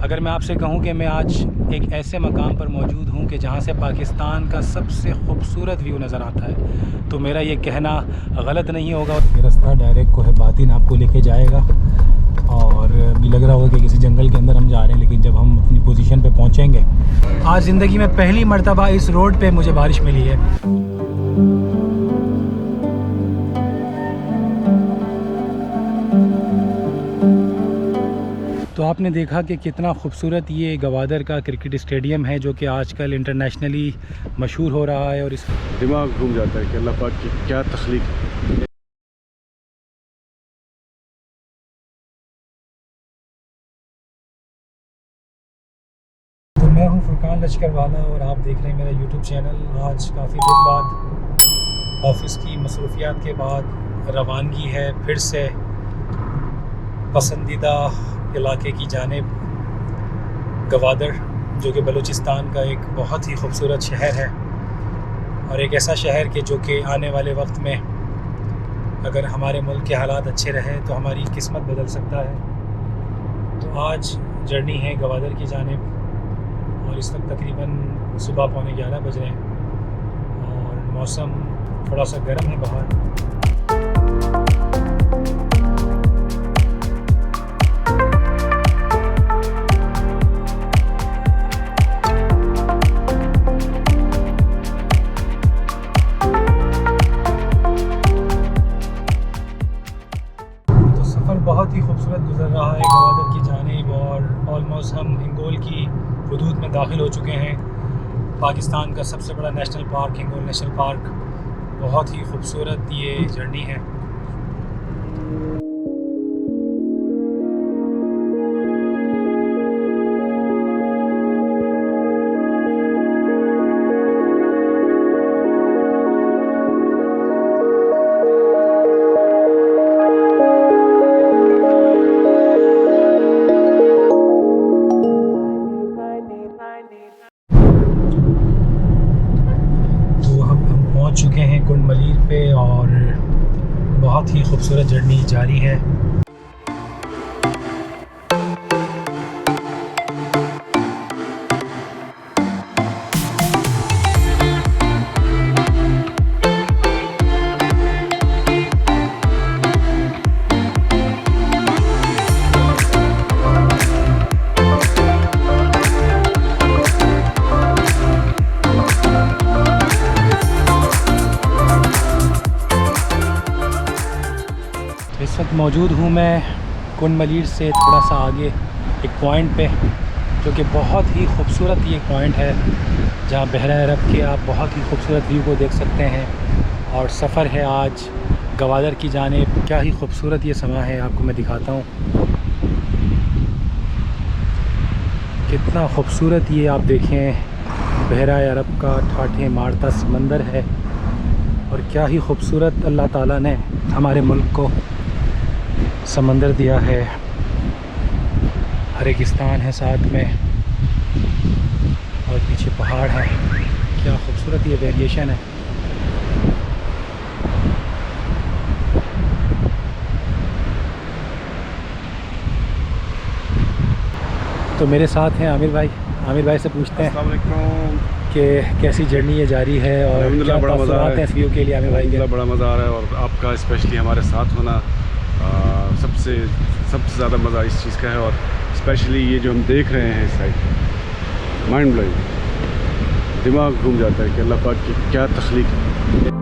अगर मैं आपसे कहूं कि मैं आज एक ऐसे मकाम पर मौजूद हूं कि जहां से पाकिस्तान का सबसे खूबसूरत व्यू नज़र आता है, तो मेरा ये कहना गलत नहीं होगा। ये रास्ता डायरेक्ट कोहबातीन आपको लेके जाएगा और भी लग रहा होगा कि किसी जंगल के अंदर हम जा रहे हैं, लेकिन जब हम अपनी पोजीशन पे पहुंचेंगे। आज ज़िंदगी में पहली मर्तबा इस रोड पे मुझे बारिश मिली है। तो आपने देखा कि कितना खूबसूरत ये गवादर का क्रिकेट स्टेडियम है, जो कि आजकल इंटरनेशनली मशहूर हो रहा है। और इस दिमाग घूम जाता है कि अल्लाह पाक की क्या तख्लीक। तो मैं हूं फुरकान लश्करवाला और आप देख रहे हैं मेरा यूट्यूब चैनल। आज काफ़ी दिन बाद ऑफिस की मसरूफियात के बाद रवानगी है फिर से पसंदीदा इलाके की जानिब गवादर, जो कि बलूचिस्तान का एक बहुत ही खूबसूरत शहर है और एक ऐसा शहर के जो कि आने वाले वक्त में अगर हमारे मुल्क के हालात अच्छे रहे तो हमारी किस्मत बदल सकता है। तो आज जर्नी है गवादर की जानिब और इस वक्त तकरीबन सुबह 11:15 बज रहे हैं और मौसम थोड़ा सा गर्म है बाहर। बहुत ही खूबसूरत गुजर रहा है गवादर की जानिब और ऑलमोस्ट हम हिंगोल की हदूद में दाखिल हो चुके हैं। पाकिस्तान का सबसे बड़ा national park Hingol national park. बहुत ही खूबसूरत ये जर्नी है। चुके हैं कुंड मलीर पे और बहुत ही खूबसूरत जर्नी जारी है। इस वक्त मौजूद हूँ मैं कुंड मलीर से थोड़ा सा आगे एक पॉइंट पे, जो कि बहुत ही खूबसूरत ये पॉइंट है जहाँ बहरा अरब के आप बहुत ही खूबसूरत व्यू को देख सकते हैं। और सफ़र है आज गवादर की जानिब। क्या ही खूबसूरत ये समा है, आपको मैं दिखाता हूँ कितना खूबसूरत ये आप देखें बहरा अरब का ठाठे मारता समंदर है। और क्या ही खूबसूरत अल्लाह ताला ने हमारे मुल्क को समंदर दिया है। रेगिस्तान है साथ में और पीछे पहाड़ है। क्या खूबसूरत ये वेरिएशन है। तो मेरे साथ हैं आमिर भाई। आमिर भाई से पूछते हैं अस्सलाम वालेकुम कि कैसी जर्नी ये जारी है और क्या बड़ा मज़ा आ रहा है इस व्यू के लिए। आमिर भाई बड़ा मज़ा आ रहा है और आपका स्पेशली हमारे साथ होना सबसे ज़्यादा मज़ा इस चीज़ का है। और स्पेशली ये जो हम देख रहे हैं इस साइड, माइंड ब्लोइंग, दिमाग घूम जाता है कि अल्लाह पाक की क्या तख्लीक है।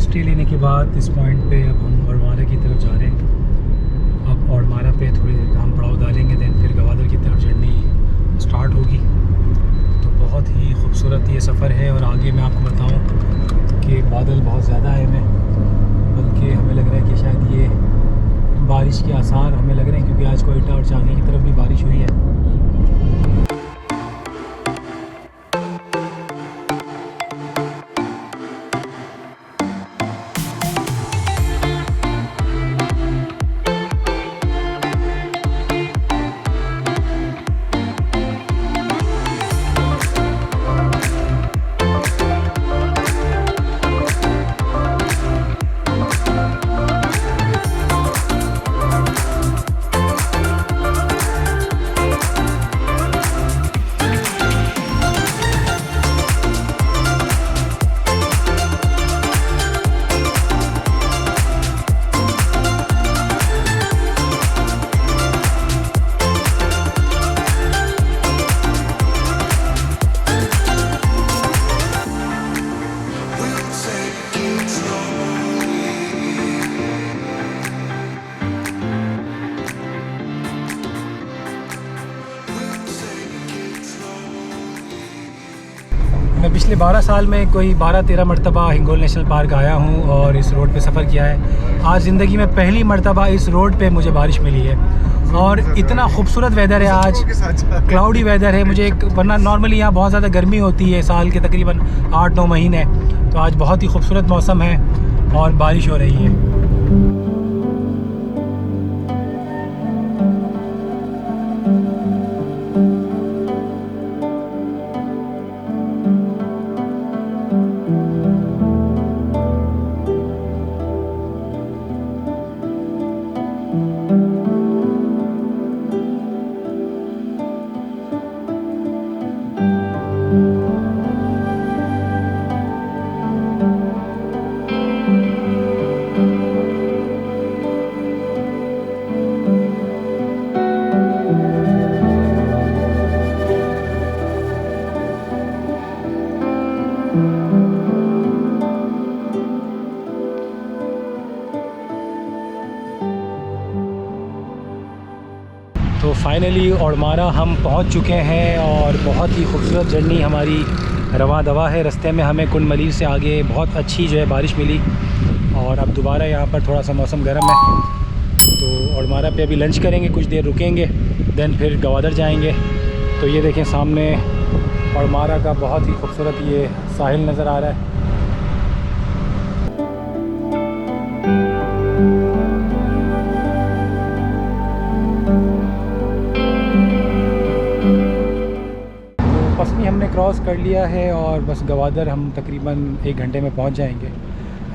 स्टे लेने के बाद इस पॉइंट पे अब हम औरमारा की तरफ जा रहे हैं। अब औरमारा पे थोड़ी देर का हम पड़ाव डालेंगे, दैन फिर गवादर की तरफ जर्नी स्टार्ट होगी। तो बहुत ही खूबसूरत ये सफ़र है और आगे मैं आपको बताऊं कि बादल बहुत ज़्यादा आए हैं, बल्कि हमें लग रहा है कि शायद ये बारिश के आसार हमें लग रहे हैं, क्योंकि आज कोयटा और चांगी की तरफ भी बारिश हुई है। मैं पिछले 12 साल में कोई 12-13 मरतबा हिंगोल नेशनल पार्क आया हूँ और इस रोड पे सफ़र किया है। आज ज़िंदगी में पहली मरतबा इस रोड पे मुझे बारिश मिली है और इतना खूबसूरत वेदर है। आज क्लाउडी वेदर है। वरना नॉर्मली यहाँ बहुत ज़्यादा गर्मी होती है साल के तकरीबन 8-9 महीने, तो आज बहुत ही खूबसूरत मौसम है और बारिश हो रही है। तो फाइनली औड़मारा हम पहुंच चुके हैं और बहुत ही खूबसूरत जर्नी हमारी रवां दवा है। रास्ते में हमें कुन मलीर से आगे बहुत अच्छी जो है बारिश मिली और अब दोबारा यहाँ पर थोड़ा सा मौसम गर्म है, तो औड़मारा पे अभी लंच करेंगे, कुछ देर रुकेंगे, देन फिर गवादर जाएंगे। तो ये देखें सामने औड़मारा का बहुत ही खूबसूरत ये साहिल नज़र आ रहा है। पसनी हमने क्रॉस कर लिया है और बस गवादर हम तकरीबन 1 घंटे में पहुंच जाएंगे।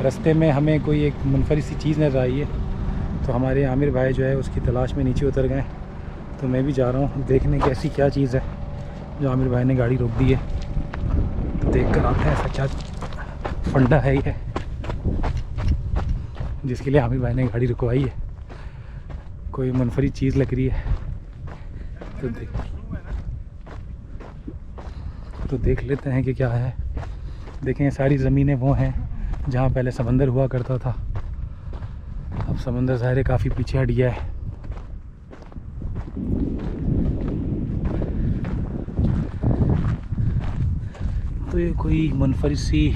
रास्ते में हमें कोई एक मुनफरिद सी चीज़ नज़र आई है, तो हमारे आमिर भाई जो है उसकी तलाश में नीचे उतर गए। तो मैं भी जा रहा हूँ देखने की ऐसी क्या चीज़ है जो आमिर भाई ने गाड़ी रोक दी है, तो देख कर आते हैं सच्चा फंडा है ये जिसके लिए आमिर भाई ने गाड़ी रुकवाई है। कोई मुनफरिद चीज़ लग रही है, तो देख लेते हैं कि क्या है। देखें सारी ज़मीनें वो हैं जहाँ पहले समंदर हुआ करता था, अब समंदर ज़ाहिर काफ़ी पीछे हट गया है। तो ये कोई मुनफरिद सी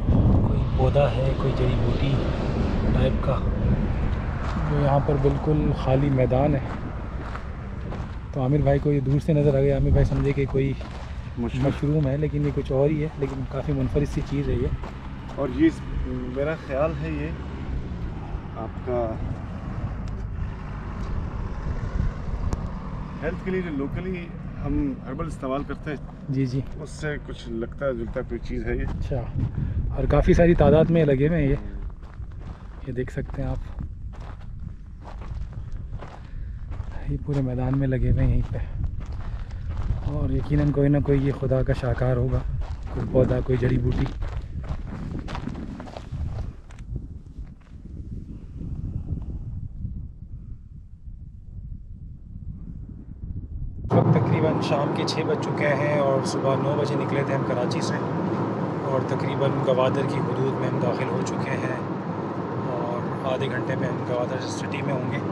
कोई पौधा है, कोई जड़ी बूटी टाइप का, जो यहाँ पर बिल्कुल खाली मैदान है। तो आमिर भाई को ये दूर से नज़र आ गया, आमिर भाई समझे कि कोई मशरूम है, लेकिन ये कुछ और ही है, लेकिन काफ़ी मुनफरिद सी चीज़ है ये। और ये मेरा ख्याल है ये आपका हेल्थ के लिए जो लोकली हम हर्बल इस्तेमाल करते हैं, जी जी, उससे कुछ लगता जुलता कोई चीज़ है ये। अच्छा, और काफ़ी सारी तादाद में लगे हुए हैं ये देख सकते हैं आप, ये पूरे मैदान में लगे हुए हैं यहीं पे। और यकीनन कोई ना कोई ये खुदा का शाहकार होगा, कोई पौधा, कोई जड़ी बूटी। वक्त तकरीबन शाम के 6 बज चुके हैं और सुबह 9 बजे निकले थे हम कराची से, और तकरीबन गवादर की हदूद में हम दाखिल हो चुके हैं और आधे घंटे में हम गवादर सिटी में होंगे।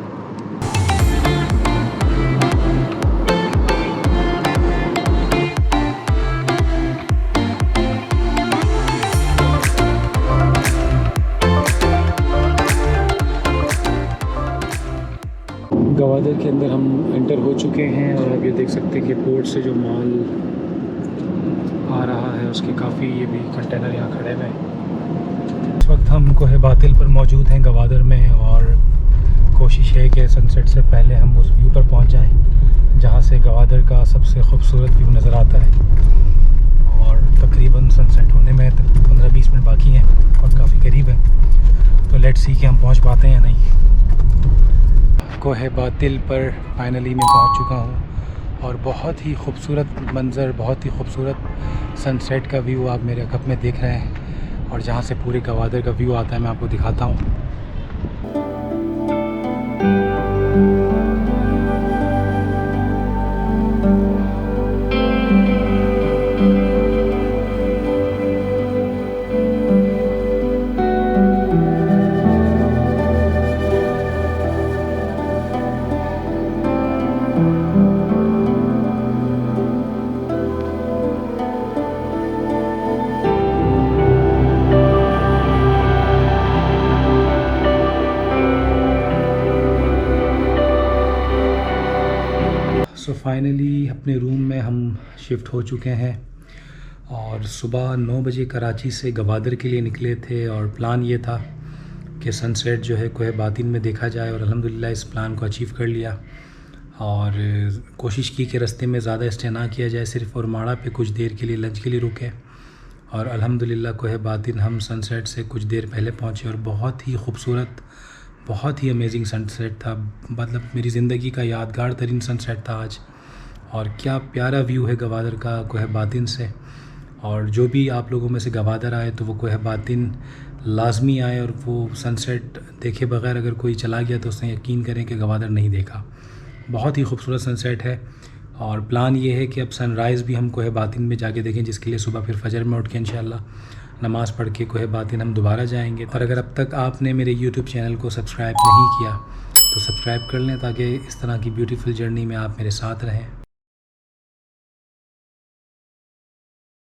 गवादर के अंदर हम एंटर हो चुके हैं और अब ये देख सकते हैं कि पोर्ट से जो माल आ रहा है उसके काफ़ी ये भी कंटेनर यहाँ खड़े हुए हैं। इस वक्त हम कोहे बातिल पर मौजूद हैं गवादर में, और कोशिश है कि सनसेट से पहले हम उस व्यू पर पहुँच जाएं जहाँ से गवादर का सबसे खूबसूरत व्यू नज़र आता है। और तकरीबन सनसेट होने में 15-20 मिनट बाकी हैं और काफ़ी करीब है, तो लेट्स सी कि हम पहुँच पाते हैं या नहीं। कोहे बातिल पर फाइनली मैं पहुंच चुका हूं और बहुत ही खूबसूरत मंज़र, बहुत ही खूबसूरत सनसेट का व्यू आप मेरे कप में देख रहे हैं, और जहां से पूरे गवादर का व्यू आता है मैं आपको दिखाता हूं। सो फाइनली अपने रूम में हम शिफ्ट हो चुके हैं और सुबह 9 बजे कराची से गवादर के लिए निकले थे और प्लान ये था कि सनसेट जो है कोहे बातिन में देखा जाए और अल्हम्दुलिल्लाह इस प्लान को अचीव कर लिया। और कोशिश की कि रास्ते में ज़्यादा स्टे ना किया जाए, सिर्फ और माड़ा पे कुछ देर के लिए लंच के लिए रुके और अल्हम्दुलिल्लाह कोहे बातिन हम सनसेट से कुछ देर पहले पहुँचे और बहुत ही खूबसूरत, बहुत ही अमेजिंग सनसेट था। मतलब मेरी ज़िंदगी का यादगार तरीन सनसेट था आज। और क्या प्यारा व्यू है गवादर का कोहे बातिन से। और जो भी आप लोगों में से गवादर आए तो वो कोहे बातिन लाजमी आए और वो सनसेट देखे बगैर अगर कोई चला गया तो उसने यकीन करें कि गवादर नहीं देखा। बहुत ही खूबसूरत सनसेट है और प्लान ये है कि अब सनराइज़ भी हम कोहे बातिन में जाके देखें, जिसके लिए सुबह फिर फजर में उठ के इंशाल्लाह नमाज़ पढ़ के कोहे बातिन हम दोबारा जाएंगे। और अगर अब तक आपने मेरे यूट्यूब चैनल को सब्सक्राइब नहीं किया तो सब्सक्राइब कर लें ताकि इस तरह की ब्यूटीफुल जर्नी में आप मेरे साथ रहें।